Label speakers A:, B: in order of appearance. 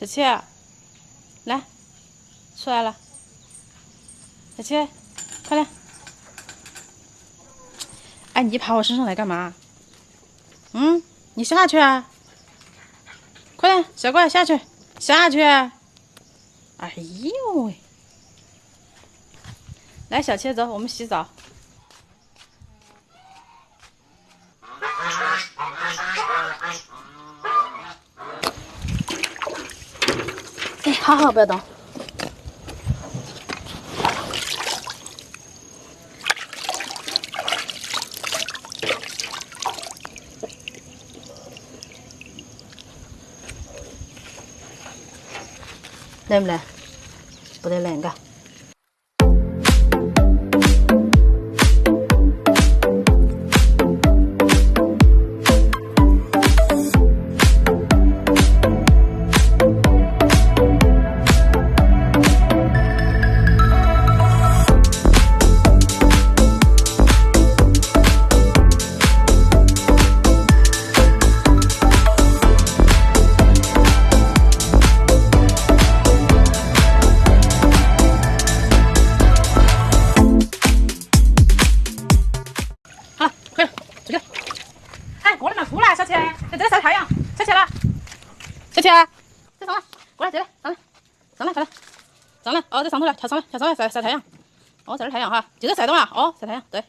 A: 小七，来，出来了。小七，快点！哎，你爬我身上来干嘛？你下去啊！快点，小怪下去，下去！哎呦喂！来，小七，走，我们洗澡。哎，好好，不要动。来不来？不得来，嘎。好了，快点，出去！哎，过来嘛，出来，小七，在这里晒太阳，小七了，小七，再上来，过来，这里，上来，上来，快点，上来，哦，在上头来，跳上来，跳上来晒晒太阳，哦，晒点太阳哈，记得晒到啊，哦，晒太阳，对。